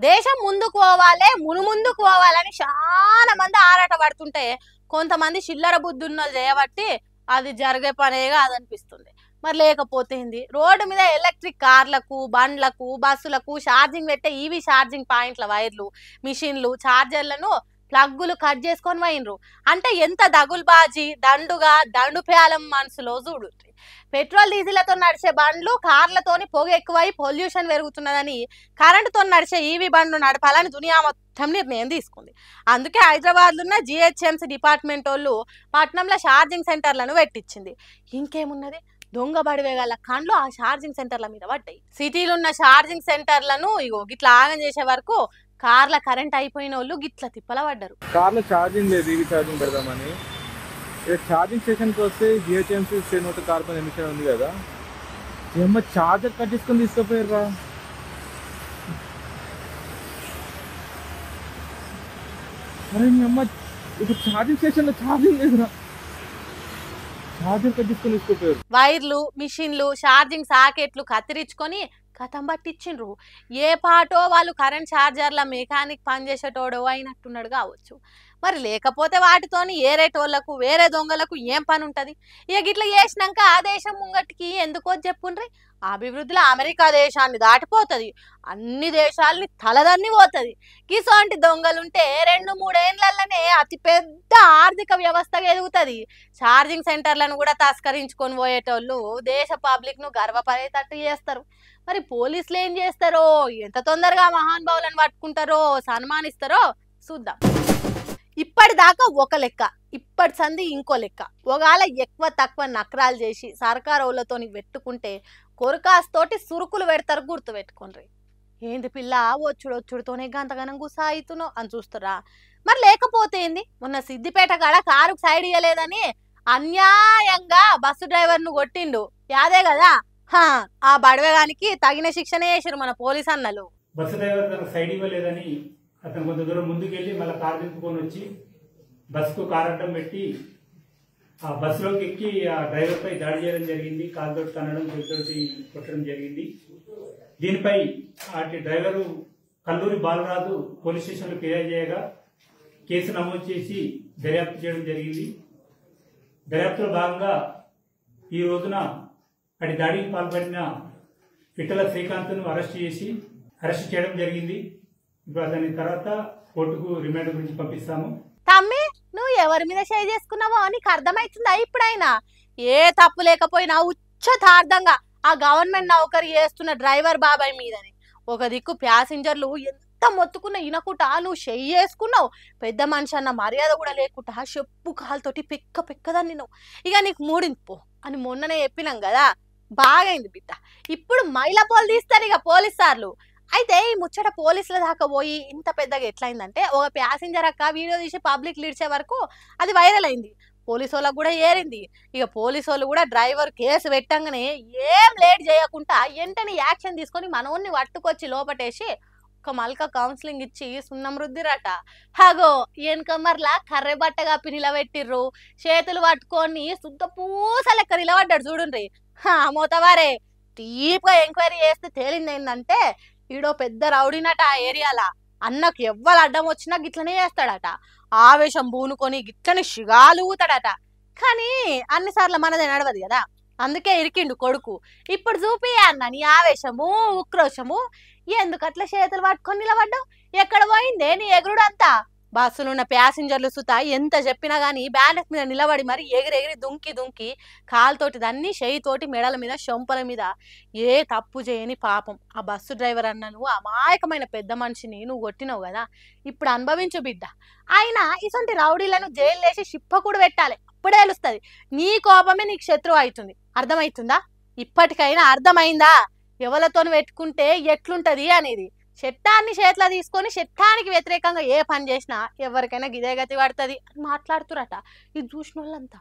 దేశం ముందుకు పోవాలి ముందుకు పోవాలని చాలా మంది ఆరాట పడుతుంటే కొంతమంది చిల్లర బుద్ధున్నలు చేయబట్టి అది జరిగే పనేగా అదనిపిస్తుంది. మరి లేకపోతే ఏంది, రోడ్డు మీద ఎలక్ట్రిక్ కార్లకు బండ్లకు బస్సులకు ఛార్జింగ్ పెట్టే ఈవీ ఛార్జింగ్ పాయింట్ల వైర్లు మిషన్లు ఛార్జర్లను ప్లగ్గులు కట్ చేసుకొని పోయినరు. అంటే ఎంత దగులుబాజీ దండుగా దండుపేలం మనసులో చూడు. పెట్రోల్ డీజిల్తో నడిచే బండ్లు కార్లతోని పొగ ఎక్కువై పొల్యూషన్ పెరుగుతున్నదని కరెంటుతో నడిచే ఈవీ బండ్లు నడపాలని దునియా మొత్తం నిర్ణయం తీసుకుంది. అందుకే హైదరాబాద్లో ఉన్న జిహెచ్ఎంసీ డిపార్ట్మెంట్ వాళ్ళు పట్నంలో ఛార్జింగ్ సెంటర్లను పెట్టించింది. ఇంకేమున్నది, దొంగ బడివేగాల కండ్లు ఆ ఛార్జింగ్ సెంటర్ల మీద పడ్డాయి. సిటీలో ఉన్న ఛార్జింగ్ సెంటర్లను ఇగో గిట్లా ఆగం చేసే వరకు కార్ల కరెంట్ అయిపోయిన వాళ్ళు గిట్ల తిప్పల పడ్డారు. కార్లో ఛార్జింగ్ లేదు, ఈవీ ఛార్జింగ్ పెడదామని ఛార్జింగ్ స్టేషన్కి వస్తే జిహెచ్ఎంసీ శ్రేణుత కార్బన్ ఎమిషన్ ఉంది కదా, ఏమో ఛార్జర్ కట్ చేసుకొని తీసుకుపోయారా. అరే మీ అమ్మ ఇప్పుడు ఛార్జింగ్ స్టేషన్లో ఛార్జింగ్ లేదురా, ఛార్జర్ కట్ చేసుకొని తీసుకుపోయారు. వైర్లు మిషన్లు ఛార్జింగ్ సాకెట్లు కత్తిరించుకొని కథం పట్టించిండ్రు. ఏ పాటో వాళ్ళు కరెంట్ ఛార్జర్ల మెకానిక్ పనిచేసేటోడో అయినట్టున్నాడు కావచ్చు. మరి లేకపోతే వాటితోని ఏరేటోళ్లకు వేరే దొంగలకు ఏం పని ఉంటుంది? ఇక గిట్లా చేసినాక ఆ దేశం ముంగటికి ఎందుకో చెప్పుండ్రి, అభివృద్ధిలో అమెరికా దేశాన్ని దాటిపోతుంది, అన్ని దేశాలని తలదన్ని పోతుంది. గిసోంటి దొంగలుంటే 2-3 ఏళ్లనే అతిపెద్ద ఆర్థిక వ్యవస్థగా ఎదుగుతుంది. ఛార్జింగ్ సెంటర్లను కూడా తస్కరించుకొని పోయేటోళ్ళు దేశ పబ్లిక్ను గర్వపడేటట్టు చేస్తారు. మరి పోలీసులు ఏం చేస్తారో, ఎంత తొందరగా మహానుభావులను పట్టుకుంటారో సన్మానిస్తారో చూద్దాం. ఇప్పటిదాకా ఒక లెక్క, ఇప్పటి సంది ఇంకో లెక్క. ఒకవేళ ఎక్కువ తక్కువ నకరాలు చేసి సర్కారోళ్ళతో పెట్టుకుంటే కొరకాస్తోటి సురుకులు పెడతారు, గుర్తు పెట్టుకోండి. ఏంది పిల్ల వచ్చుడొచ్చుడుతోనే గంతగనం గుసా అవుతున్నావు అని చూస్తారా? మరి లేకపోతే ఏంది, మొన్న సిద్దిపేట కాడ కారుకు సైడ్ ఇయ్యలేదని అన్యాయంగా బస్సు డ్రైవర్ను కొట్టిండు, యాదే కదా. ఆ బడవేగానికి తగిన శిక్షణ చేసారు మన పోలీస్ అన్నలు. బస్సు డ్రైవర్ తనకు సైడ్ ఇవ్వలేదని అతను కొంత దూరం ముందుకెళ్ళి మళ్ళీ కారు దింపుకొని వచ్చి బస్సుకు కారు అడ్డం పెట్టి ఆ బస్సులోకి ఎక్కి ఆ డ్రైవర్పై దాడి చేయడం జరిగింది. కాలుతోటి తనడం చేతితోటి కొట్టడం జరిగింది. దీనిపై అటు డ్రైవరు కల్లూరి బాలరాజు పోలీస్ స్టేషన్లో ఫిర్యాదు చేయగా కేసు నమోదు చేసి దర్యాప్తు చేయడం జరిగింది. దర్యాప్తులో భాగంగా ఈ రోజున అటు దాడికి పాల్పడిన పిట్టల శ్రీకాంత్ను అరెస్ట్ చేయడం జరిగింది. ఇప్పుడు అతని తర్వాత కోర్టుకు రిమాండ్ గురించి పంపిస్తాము. తమ్మి, నువ్వు ఎవరి మీద షేర్ చేసుకున్నావో నీకు అర్థమవుతుందా? ఇప్పుడైనా ఏ తప్పు లేకపోయినా ఉచ్చతార్థంగా ఆ గవర్నమెంట్ నౌకరీ చేస్తున్న డ్రైవర్ బాబాయ్ మీదని ఒక దిక్కు ప్యాసింజర్లు ఎంత మొత్తుకున్న ఇనకుట నువ్వు షెయ్యి చేసుకున్నావు. పెద్ద మనిషి అన్న మర్యాద కూడా లేకుండా చెప్పు కాలుతోటి పెక్కదాన్ని నువ్వు. ఇక నీకు మూడింపు అని మొన్ననే చెప్పినాం కదా, బాగైంది బిడ్డ. ఇప్పుడు మైల పోలు తీస్తారు ఇక పోలీస్ సార్లు. అయితే ఈ ముచ్చట పోలీసుల దాకా పోయి ఇంత పెద్దగా ఎట్లయిందంటే, ఒక ప్యాసింజర్ అక్క వీడియో తీసి పబ్లిక్ లీడ్చే వరకు అది వైరల్ అయింది. పోలీసు వాళ్ళకు కూడా ఏరింది. ఇక పోలీసు వాళ్ళు కూడా డ్రైవర్ కేసు పెట్టంగానే ఏం లేట్ చేయకుండా వెంటనే యాక్షన్ తీసుకొని మనోన్ని పట్టుకొచ్చి లోపటేసి ఒక మల్క కౌన్సిలింగ్ ఇచ్చి సున్నం రుద్దిరట. హగో వెనకమర్లా కర్రె బట్ట కప్పి నిలబెట్టిర్రు, చేతులు పట్టుకొని శుద్ధ పూస లెక్క నిలబడ్డాడు చూడుండ్రి. మోతవారే డీప్గా ఎంక్వైరీ చేస్తే తేలింది ఏంటంటే, ఈడో పెద్ద రౌడీనట ఆ ఏరియాలా. అన్నకు ఎవ్వరు అడ్డం వచ్చినా గిట్లనే చేస్తాడట, ఆవేశం బూనుకొని గిట్లనే షిగాలుగుతాడట. కానీ అన్నిసార్లు మనదే నడవదు కదా, అందుకే ఇరికిండు కొడుకు. ఇప్పుడు చూపి అన్న నీ ఆవేశము ఉక్రోషము, ఎందుకు అట్లా చేతులు పట్టుకొని నిలబడ్డావు? ఎక్కడ పోయిందే నీ ఎగురుడంతా? బస్సులున్న ప్యాసింజర్లు సుతా ఎంత చెప్పినా గానీ బ్యానెట్ మీద నిలబడి మరి ఎగిరెగిరి దుంకి కాలుతోటి దాన్ని చేయితోటి మెడల మీద షొంపల మీద ఏ తప్పు చేయని పాపం ఆ బస్సు డ్రైవర్ అన్న నువ్వు అమాయకమైన పెద్ద మనిషిని నువ్వు కొట్టినావు కదా, ఇప్పుడు అనుభవించు బిడ్డ. అయినా ఇసొంటి రౌడీలను జైలు వేసి షిప్ప కూడా పెట్టాలి, అప్పుడే తెలుస్తుంది నీ కోపమే నీకు శత్రువు అవుతుంది. అర్థమవుతుందా? ఇప్పటికైనా అర్థమైందా ఎవరితో పెట్టుకుంటే ఎట్లుంటది అనేది? చట్టాన్ని చేతిలో తీసుకొని చట్టానికి వ్యతిరేకంగా ఏ పని చేసినా ఎవరికైనా గిదే గతి పడుతుంది అని మాట్లాడుతురట. ఇది చూసిన వాళ్ళంతా